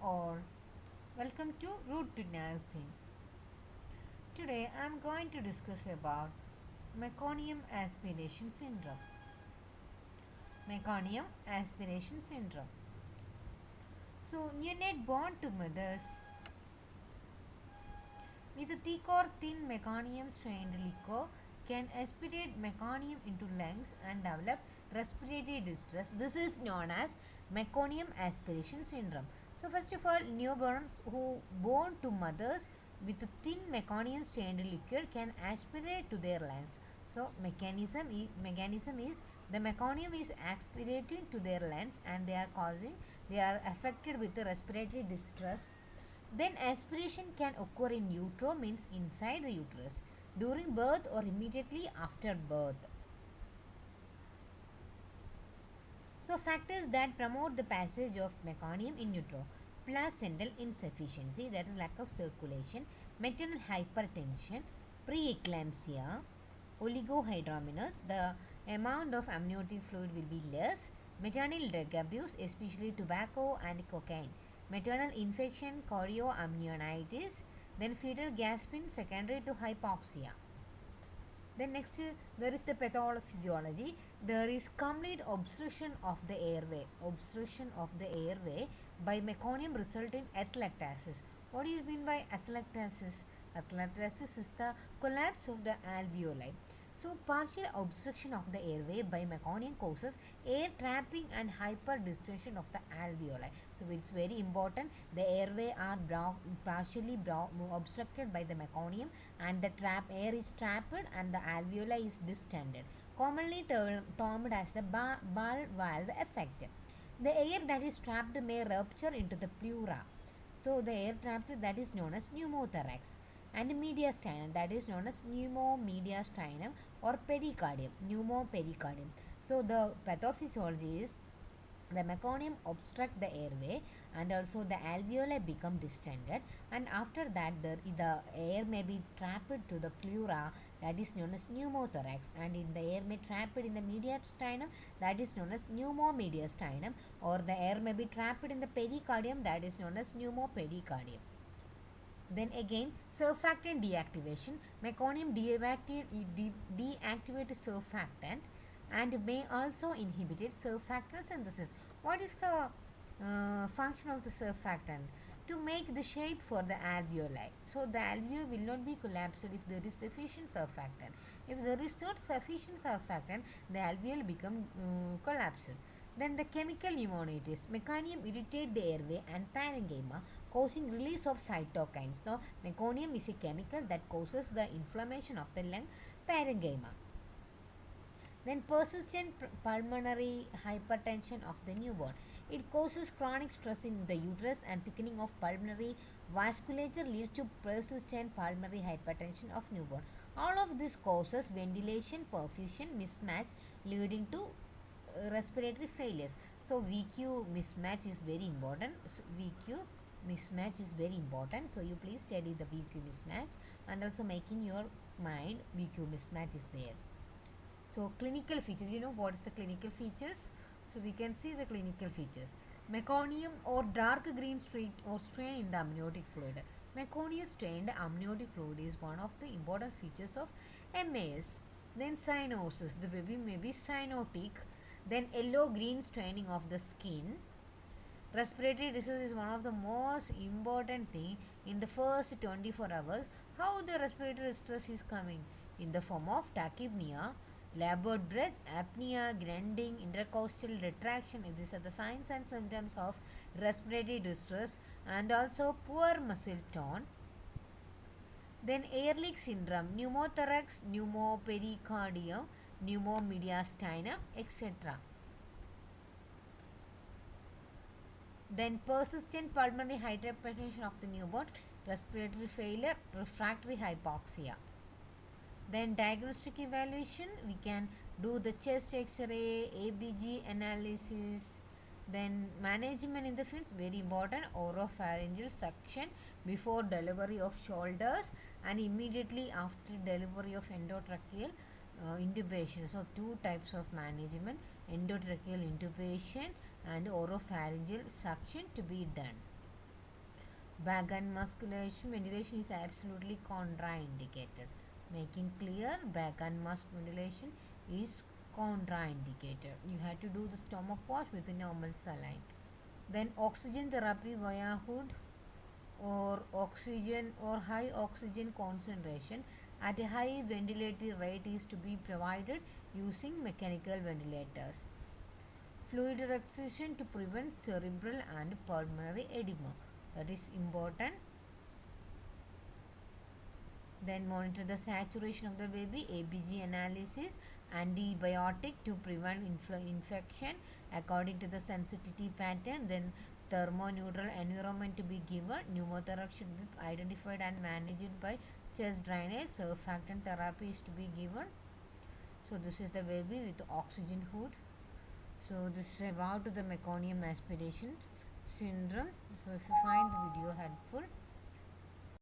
all. Welcome to Route to Nursing. Today I am going to discuss about meconium aspiration syndrome. Meconium aspiration syndrome. So, neonate born to mothers with a thick or thin meconium strained liquor can aspirate meconium into lungs and develop respiratory distress. This is known as meconium aspiration syndrome. So first of all, newborns who born to mothers with a thin meconium strained liquor can aspirate to their lungs. So mechanism is the meconium is aspirating to their lungs and they are affected with the respiratory distress. Then aspiration can occur in utero, means inside the uterus, during birth or immediately after birth. So factors that promote the passage of meconium in utero: placental insufficiency, that is lack of circulation; maternal hypertension; preeclampsia; oligohydramnios, the amount of amniotic fluid will be less; maternal drug abuse, especially tobacco and cocaine; maternal infection, chorioamnionitis; then fetal gasping secondary to hypoxia. Then next there is the pathophysiology. There is complete obstruction of the airway. Obstruction of the airway by meconium result in atelectasis. What do you mean by atelectasis? Atelectasis is the collapse of the alveoli. So partial obstruction of the airway by meconium causes air trapping and hyperdistension of the alveoli. So it's very important. The airway are partially obstructed by the meconium and the air is trapped and the alveoli is distended. Commonly termed as the ball valve effect. The air that is trapped may rupture into the pleura. So the air trapped, that is known as pneumothorax, and mediastinum, that is known as pneumomediastinum or pericardium, pneumopericardium. So the pathophysiology is the meconium obstruct the airway and also the alveoli become distended, and after that the air may be trapped to the pleura, that is known as pneumothorax, and in the air may trapped in the mediastinum, that is known as pneumomediastinum, or the air may be trapped in the pericardium, that is known as pneumopericardium. Then again, surfactant deactivation. Meconium deactivates surfactant and may also inhibit surfactant synthesis. What is the function of the surfactant? To make the shape for the alveoli. So the alveoli will not be collapsed if there is sufficient surfactant. If there is not sufficient surfactant, the alveoli become collapsed. Then the chemical pneumonitis. Meconium irritate the airway and parenchyma, causing release of cytokines. Now, meconium is a chemical that causes the inflammation of the lung parenchyma. Then persistent pulmonary hypertension of the newborn. It causes chronic stress in the uterus and thickening of pulmonary vasculature leads to persistent pulmonary hypertension of newborn. All of this causes ventilation perfusion mismatch leading to respiratory failures. So VQ mismatch is very important. So VQ mismatch is very important. So you please study the VQ mismatch and also make in your mind VQ mismatch is there. So clinical features, you know what is the clinical features? So we can see the clinical features. Meconium or dark green streak or strain in the amniotic fluid. Meconium strained amniotic fluid is one of the important features of MAS. Then cyanosis, the baby may be cyanotic. Then yellow-green staining of the skin. Respiratory disease is one of the most important thing in the first 24 hours. How the respiratory distress is coming? In the form of tachypnea, labored breath, apnea, grunting, intercostal retraction. These are the signs and symptoms of respiratory distress, and also poor muscle tone. Then air-leak syndrome, pneumothorax, pneumopericardium, pneumomediastinum, etc. Then persistent pulmonary hypertension of the newborn, respiratory failure, refractory hypoxia. Then diagnostic evaluation, we can do the chest x-ray, ABG analysis. Then management in the fields, very important, oropharyngeal suction before delivery of shoulders and immediately after delivery of endotracheal intubation. So two types of management, endotracheal intubation and oropharyngeal suction to be done. Back and musculation ventilation is absolutely contraindicated. Making clear, back and musk ventilation is contraindicated. You have to do the stomach wash with a normal saline. Then oxygen therapy via hood or oxygen or high oxygen concentration at a high ventilatory rate is to be provided using mechanical ventilators. Fluid restriction to prevent cerebral and pulmonary edema, that is important. Then monitor the saturation of the baby, ABG analysis, antibiotic to prevent infection according to the sensitivity pattern. Then thermoneutral environment to be given. Pneumothorax should be identified and managed by chest drainage. Surfactant therapy is to be given. So this is the baby with oxygen hood. So this is about the meconium aspiration syndrome. So if you find the video